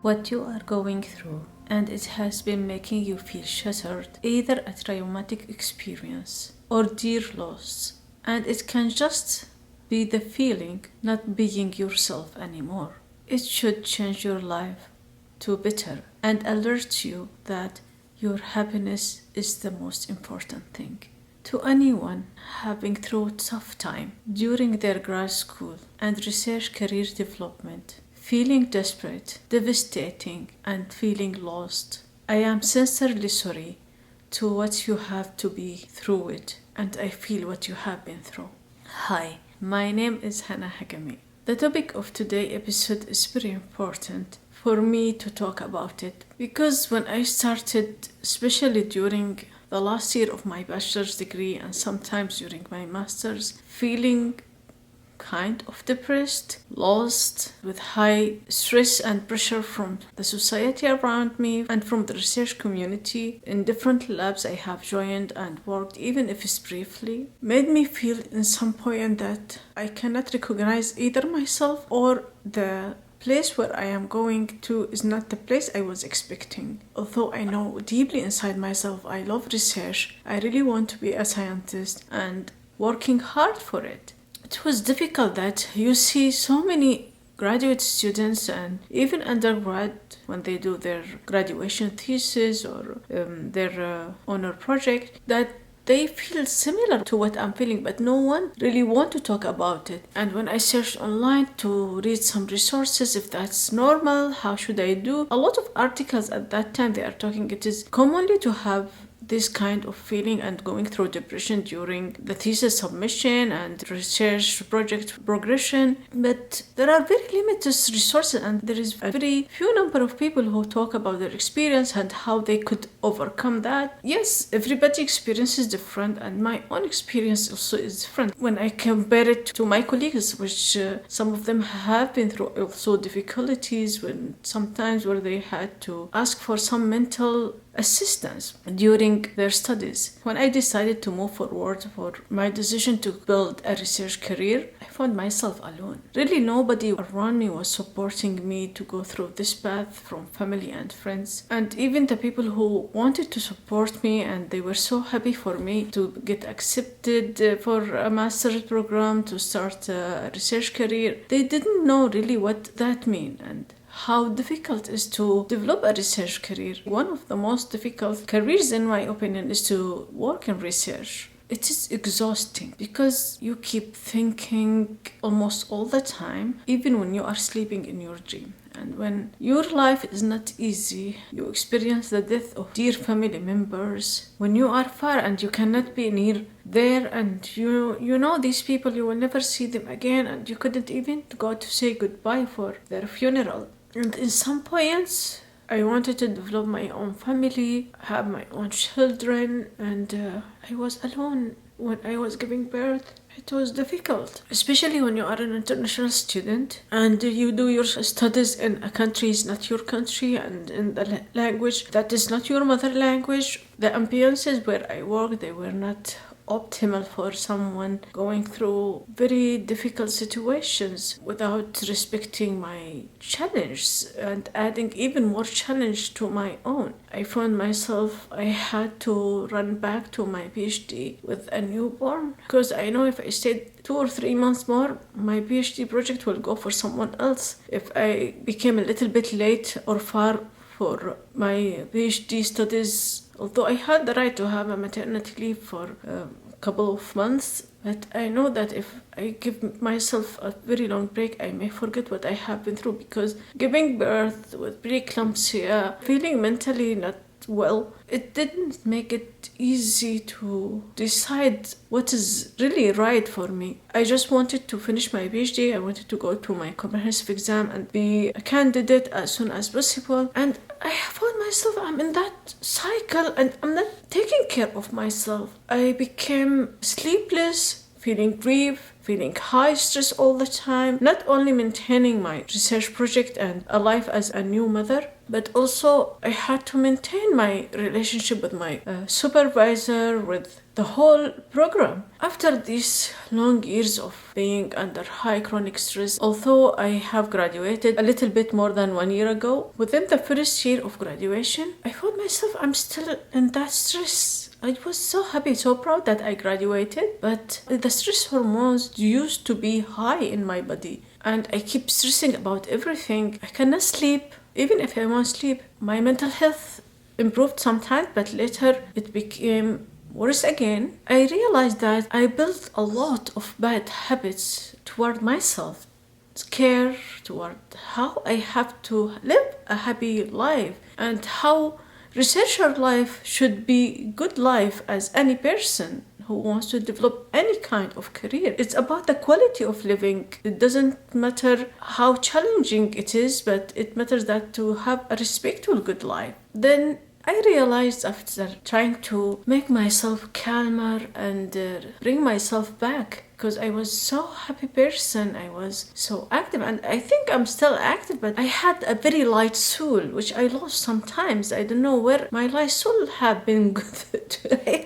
what you are going through, and it has been making you feel shattered, either a traumatic experience or dear loss, and it can just be the feeling not being yourself anymore. It should change your life to better and alert you that your happiness is the most important thing. To anyone having through a tough time during their grad school and research career development, feeling desperate, devastating, and feeling lost, I am sincerely sorry to what you have to be through it, and I feel what you have been through. Hi, my name is Hannah Hagami. The topic of today's episode is very important for me to talk about it because when I started, especially during the last year of my bachelor's degree and sometimes during my master's, feeling kind of depressed, lost, with high stress and pressure from the society around me and from the research community in different labs I have joined and worked, even if it's briefly, made me feel in some point that I cannot recognize either myself or the place where I am going to is not the place I was expecting. Although I know deeply inside myself I love research, I really want to be a scientist and working hard for it. It was difficult that you see so many graduate students and even undergrad when they do their graduation thesis or their honor project that they feel similar to what I'm feeling, but no one really want to talk about it. And when I searched online to read some resources, if that's normal, how should I do? A lot of articles at that time, they are talking it is commonly to have this kind of feeling and going through depression during the thesis submission and research project progression. But there are very limited resources and there is a very few number of people who talk about their experience and how they could overcome that. Yes, everybody's experience is different and my own experience also is different. When I compare it to my colleagues, which some of them have been through also difficulties when sometimes where they had to ask for some mental assistance during their studies. When I decided to move forward for my decision to build a research career, I found myself alone. Really nobody around me was supporting me to go through this path from family and friends. And even the people who wanted to support me and they were so happy for me to get accepted for a master's program to start a research career, they didn't know really what that meant and how difficult it is to develop a research career. One of the most difficult careers, in my opinion, is to work in research. It is exhausting because you keep thinking almost all the time, even when you are sleeping in your dream. And when your life is not easy, you experience the death of dear family members. When you are far and you cannot be near there and you know these people, you will never see them again and you couldn't even go to say goodbye for their funeral. And in some points, I wanted to develop my own family, have my own children, and I was alone when I was giving birth. It was difficult, especially when you are an international student and you do your studies in a country is not your country and in the language that is not your mother language. The ambiances where I worked, they were not optimal for someone going through very difficult situations without respecting my challenge and adding even more challenge to my own. I found myself, I had to run back to my PhD with a newborn because I know if I stayed 2 or 3 months more, my PhD project will go for someone else. If I became a little bit late or far for my PhD studies, although I had the right to have a maternity leave for a couple of months, but I know that if I give myself a very long break, I may forget what I have been through because giving birth with preeclampsia, feeling mentally not well, it didn't make it easy to decide what is really right for me. I just wanted to finish my PhD. I wanted to go to my comprehensive exam and be a candidate as soon as possible. And I found myself, I'm in that cycle and I'm not taking care of myself. I became sleepless, feeling grief, feeling high stress all the time, not only maintaining my research project and a life as a new mother, But also I had to maintain my relationship with my supervisor, with the whole program. After these long years of being under high chronic stress, although I have graduated a little bit more than 1 year ago, within the first year of graduation, I found myself, I'm still in that stress. I was so happy, so proud that I graduated, but the stress hormones used to be high in my body. And I keep stressing about everything. I cannot sleep. Even if I want to sleep, my mental health improved sometimes, but later it became worse again. I realized that I built a lot of bad habits toward myself, care toward how I have to live a happy life and how researcher life should be good life as any person who wants to develop any kind of career. It's about the quality of living. It doesn't matter how challenging it is, but it matters that to have a respectful good life. Then I realized after trying to make myself calmer and bring myself back, because I was so happy person, I was so active, and I think I'm still active, but I had a very light soul, which I lost sometimes. I don't know where my light soul have been.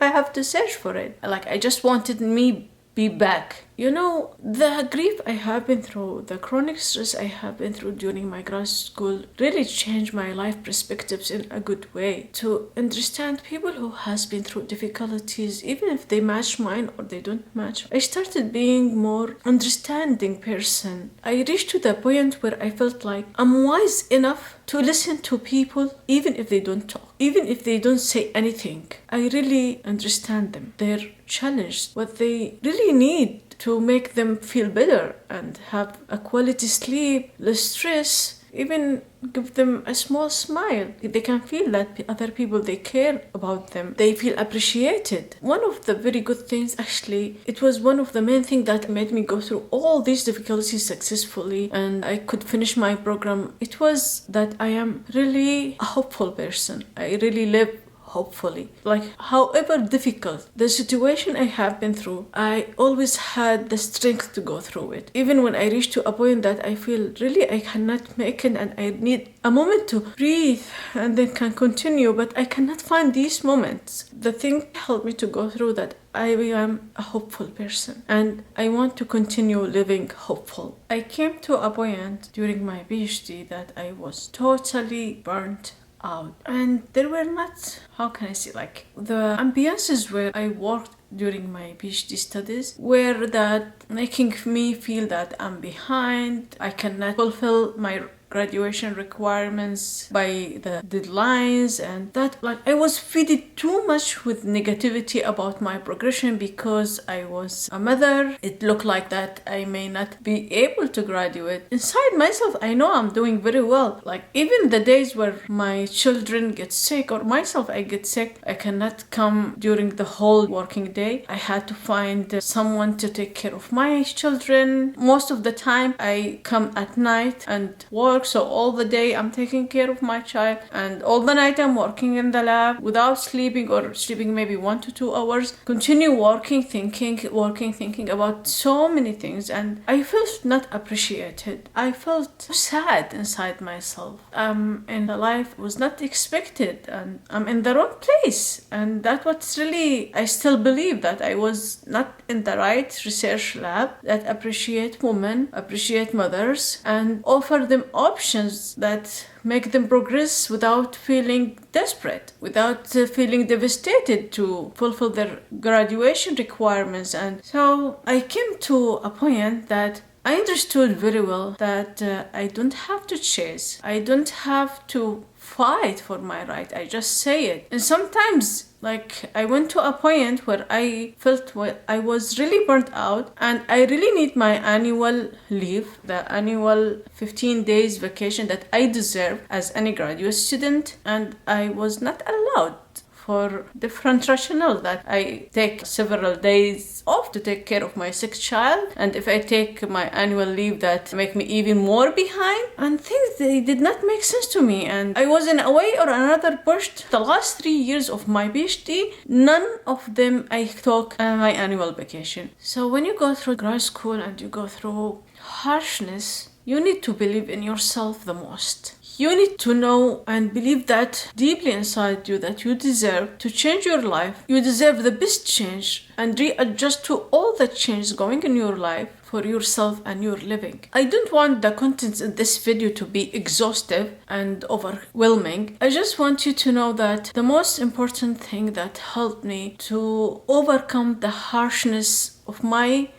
I have to search for it. Like, I just wanted me be back. You know, the grief I have been through, the chronic stress I have been through during my grad school really changed my life perspectives in a good way. To understand people who has been through difficulties, even if they match mine or they don't match, I started being more understanding person. I reached to the point where I felt like I'm wise enough to listen to people even if they don't talk, even if they don't say anything. I really understand them. They're challenged, what they really need to make them feel better and have a quality sleep, less stress, even give them a small smile. They can feel that other people, they care about them. They feel appreciated. One of the very good things, actually, it was one of the main things that made me go through all these difficulties successfully and I could finish my program. It was that I am really a hopeful person. I really live hopefully. Like, however difficult the situation I have been through, I always had the strength to go through it. Even when I reach to a point that I feel really I cannot make it and I need a moment to breathe and then can continue, but I cannot find these moments. The thing helped me to go through that. I am a hopeful person and I want to continue living hopeful. I came to a point during my PhD that I was totally burnt out, and there were not, how can I say, like, the ambiances where I worked during my PhD studies were that making me feel that I'm behind, I cannot fulfill my graduation requirements by the deadlines, and that, like, I was feeding too much with negativity about my progression because I was a mother. It looked like that I may not be able to graduate. Inside myself, I know I'm doing very well. Like, even the days where my children get sick or myself I get sick, I cannot come during the whole working day. I had to find someone to take care of my children. Most of the time I come at night and work, so all the day I'm taking care of my child and all the night I'm working in the lab without sleeping, or sleeping maybe 1 to 2 hours, continue working, thinking about so many things, and I felt not appreciated. I felt sad inside myself. And the life was not expected and I'm in the wrong place, and that's what's really, I still believe that I was not in the right research lab that appreciate women, appreciate mothers, and offer them options that make them progress without feeling desperate, without feeling devastated to fulfill their graduation requirements. And so I came to a point that I understood very well that I don't have to chase, I don't have to fight for my right, I just say it. And sometimes, like, I went to a point where I felt I was really burnt out and I really need my annual leave, the annual 15 days vacation that I deserve as any graduate student, and I was not allowed for different rationale that I take several days off to take care of my sick child, and if I take my annual leave that make me even more behind, and things, they did not make sense to me, and I was in a way or another pushed. The last 3 years of my PhD, none of them I took my annual vacation. So when you go through grad school and you go through harshness, you need to believe in yourself the most. You need to know and believe that deeply inside you that you deserve to change your life. You deserve the best change and readjust to all the change going in your life for yourself and your living. I don't want the contents in this video to be exhaustive and overwhelming. I just want you to know that the most important thing that helped me to overcome the harshness of my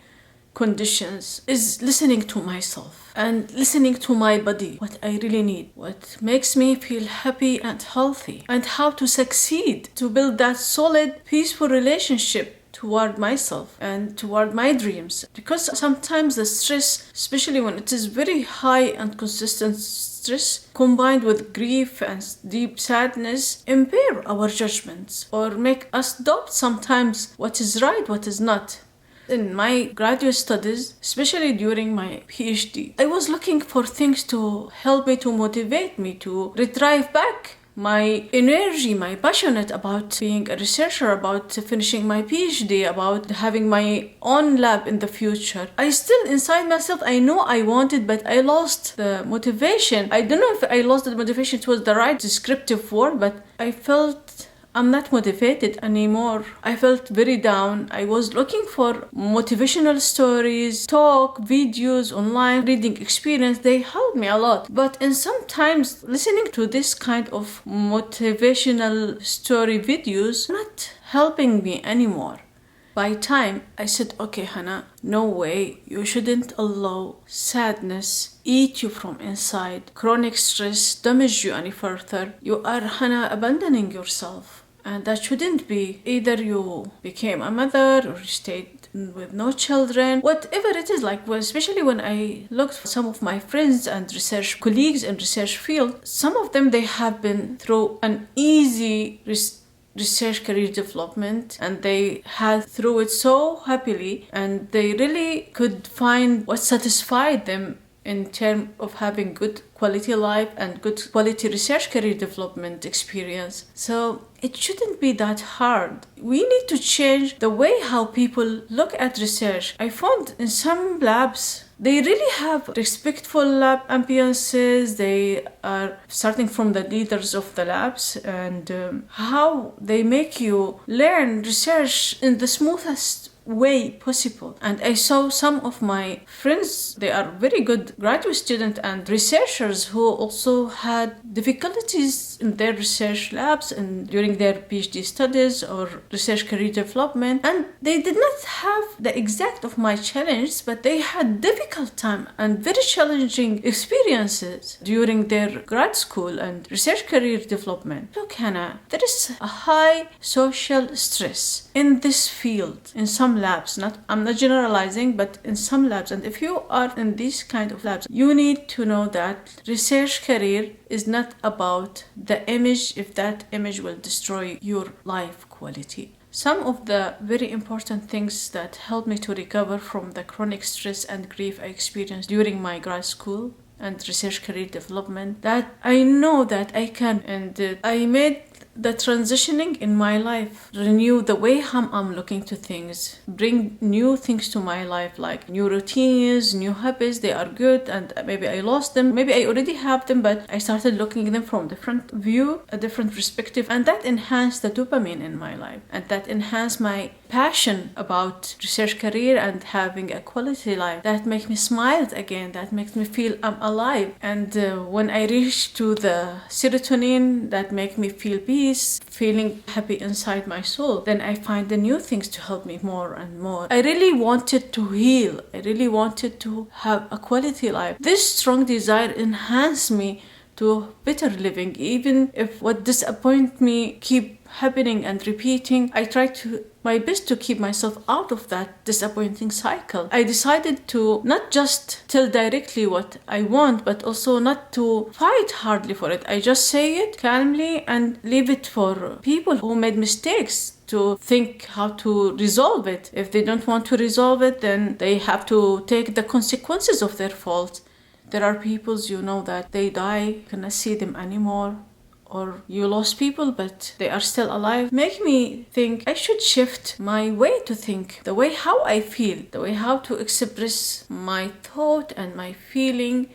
conditions is listening to myself and listening to my body, what I really need, what makes me feel happy and healthy, and how to succeed to build that solid, peaceful relationship toward myself and toward my dreams. Because sometimes the stress, especially when it is very high and consistent stress, combined with grief and deep sadness, impair our judgments or make us doubt sometimes what is right, what is not. In my graduate studies, especially during my PhD, I was looking for things to help me, to motivate me, to retrieve back my energy, my passionate about being a researcher, about finishing my PhD, about having my own lab in the future. I still, inside myself, I know I wanted, but I lost the motivation. I don't know if I lost the motivation, it was the right descriptive word, but I felt I'm not motivated anymore. I felt very down. I was looking for motivational stories, talk, videos, online, reading experience. They helped me a lot. But in sometimes listening to this kind of motivational story videos, not helping me anymore. By time, I said, okay, Hannah, no way. You shouldn't allow sadness eat you from inside. Chronic stress damage you any further. You are, Hannah, abandoning yourself. And that shouldn't be. Either you became a mother or you stayed with no children, whatever it is. Like, especially when I looked for some of my friends and research colleagues in research field, some of them, they have been through an easy research career development and they had through it so happily, and they really could find what satisfied them in terms of having good quality life and good quality research career development experience. So it shouldn't be that hard. We need to change the way how people look at research. I found in some labs, they really have respectful lab ambiances. They are starting from the leaders of the labs and how they make you learn research in the smoothest way possible. And I saw some of my friends, they are very good graduate students and researchers who also had difficulties in their research labs and during their PhD studies or research career development, and they did not have the exact of my challenge, but they had difficult time and very challenging experiences during their grad school and research career development. Look, Hannah, there is a high social stress in this field, in some labs. I'm not generalizing, but in some labs. And if you are in these kind of labs, you need to know that research career is not about the image, if that image will destroy your life quality. Some of the very important things that helped me to recover from the chronic stress and grief I experienced during my grad school and research career development, that I know that I can, and I made the transitioning in my life, renew the way how I'm looking to things, bring new things to my life, like new routines, new habits. They are good, and maybe I lost them, maybe I already have them, but I started looking at them from different view, a different perspective, and that enhanced the dopamine in my life, and that enhanced my passion about research career and having a quality life. That makes me smile again, that makes me feel I'm alive. And when I reach to the serotonin that make me feel peace, feeling happy inside my soul, then I find the new things to help me more and more. I really wanted to heal. I really wanted to have a quality life. This strong desire enhanced me to better living. Even if what disappoint me keep happening and repeating, I try to my best to keep myself out of that disappointing cycle. I decided to not just tell directly what I want, but also not to fight hardly for it. I just say it calmly and leave it for people who made mistakes to think how to resolve it. If they don't want to resolve it, then they have to take the consequences of their fault. There are peoples, you know, that they die, you cannot see them anymore. Or you lost people, but they are still alive. Make me think I should shift my way to think, the way how I feel, the way how to express my thought and my feeling,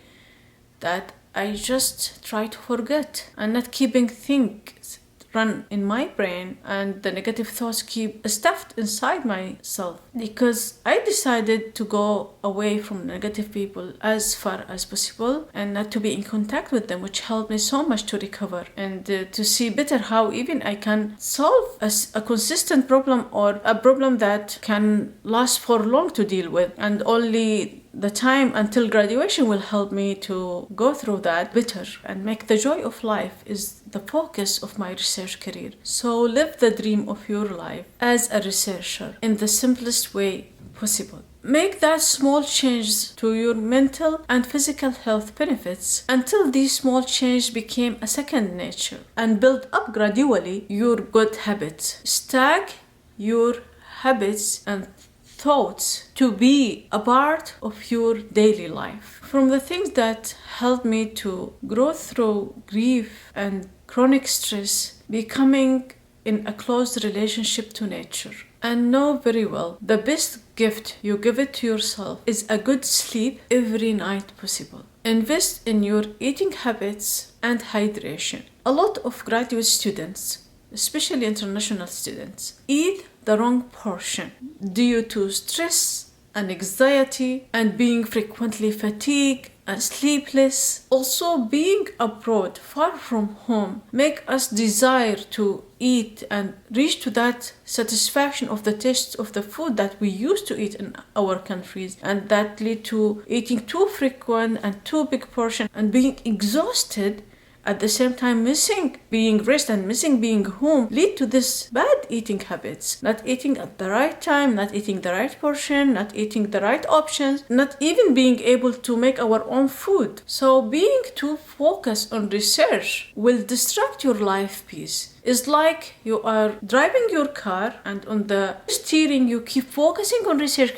that I just try to forget and not keeping things run in my brain, and the negative thoughts keep stuffed inside myself, because I decided to go away from negative people as far as possible and not to be in contact with them, which helped me so much to recover and to see better how even I can solve a consistent problem, or a problem that can last for long to deal with, and only the time until graduation will help me to go through that better and make the joy of life is the focus of my research career. So live the dream of your life as a researcher in the simplest way possible. Make that small change to your mental and physical health benefits until these small changes became a second nature, and build up gradually your good habits. Stack your habits and thoughts to be a part of your daily life. From the things that helped me to grow through grief and chronic stress, becoming in a close relationship to nature. And know very well, the best gift you give it to yourself is a good sleep every night possible. Invest in your eating habits and hydration. A lot of graduate students, especially international students, eat the wrong portion due to stress and anxiety and being frequently fatigued and sleepless. Also, being abroad, far from home, make us desire to eat and reach to that satisfaction of the taste of the food that we used to eat in our countries, and that lead to eating too frequent and too big portion and being exhausted. At the same time, missing being rest and missing being home lead to this bad eating habits. Not eating at the right time, not eating the right portion, not eating the right options, not even being able to make our own food. So being too focused on research will distract your life peace. It's like you are driving your car and on the steering you keep focusing on research,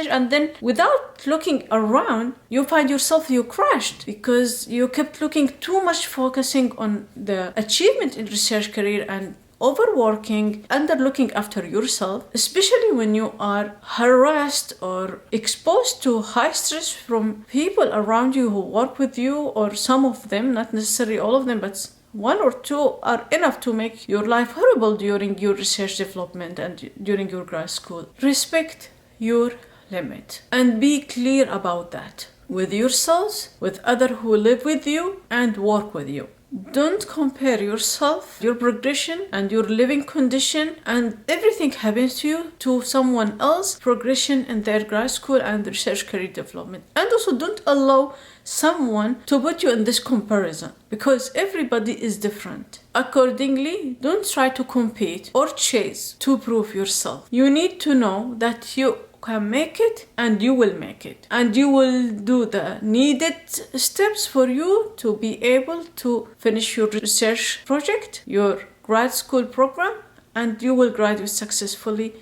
and then without looking around, you find yourself you crashed because you kept looking too much focusing on the achievement in research career and overworking, under looking after yourself, especially when you are harassed or exposed to high stress from people around you who work with you, or some of them, not necessarily all of them, but one or two are enough to make your life horrible during your research development and during your grad school. Respect your limit and be clear about that with yourselves, with others who live with you and work with you. Don't compare yourself, your progression and your living condition and everything happens to you to someone else's progression in their grad school and research career development. And also don't allow someone to put you in this comparison, because everybody is different. Accordingly, don't try to compete or chase to prove yourself. You need to know that you can make it and you will make it, and you will do the needed steps for you to be able to finish your research project, your grad school program, and you will graduate successfully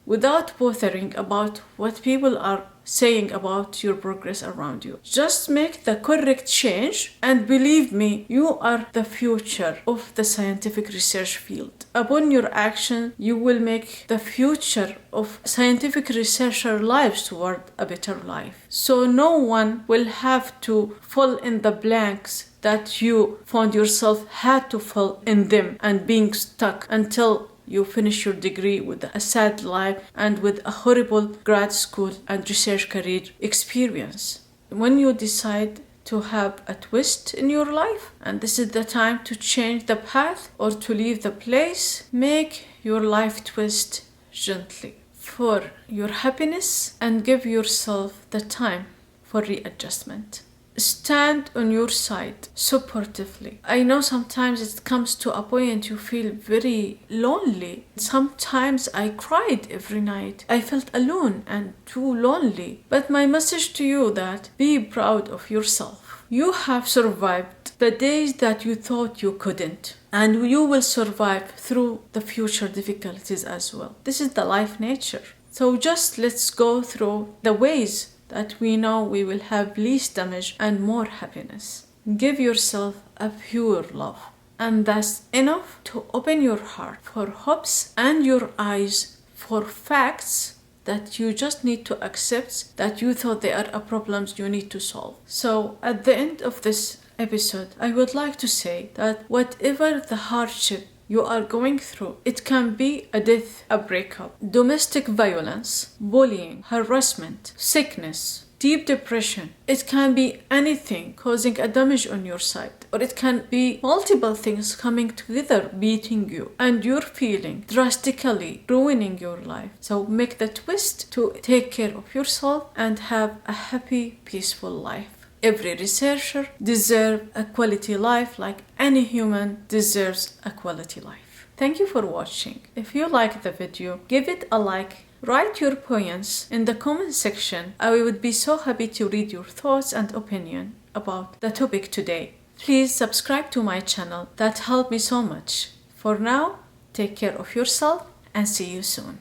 without bothering about what people are saying about your progress around you. Just make the correct change, and believe me, you are the future of the scientific research field. Upon your action, you will make the future of scientific researcher lives toward a better life. So no one will have to fill in the blanks that you found yourself had to fill in them and being stuck until you finish your degree with a sad life and with a horrible grad school and research career experience. When you decide to have a twist in your life, and this is the time to change the path or to leave the place, make your life twist gently for your happiness and give yourself the time for readjustment. Stand on your side supportively. I know sometimes it comes to a point you feel very lonely. Sometimes I cried every night. I felt alone and too lonely. But my message to you that be proud of yourself. You have survived the days that you thought you couldn't, and you will survive through the future difficulties as well. This is the life nature. So just let's go through the ways that we know we will have least damage and more happiness. Give yourself a pure love, and that's enough to open your heart for hopes and your eyes for facts that you just need to accept that you thought there are problems you need to solve. So at the end of this episode, I would like to say that whatever the hardship you are going through, it can be a death, a breakup, domestic violence, bullying, harassment, sickness, deep depression. It can be anything causing a damage on your side, or it can be multiple things coming together beating you and you're feeling drastically ruining your life. So make the twist to take care of yourself and have a happy, peaceful life. Every researcher deserves a quality life like any human deserves a quality life. Thank you for watching. If you like the video, give it a like. Write your points in the comment section. I would be so happy to read your thoughts and opinion about the topic today. Please subscribe to my channel. That helped me so much. For now, take care of yourself and see you soon.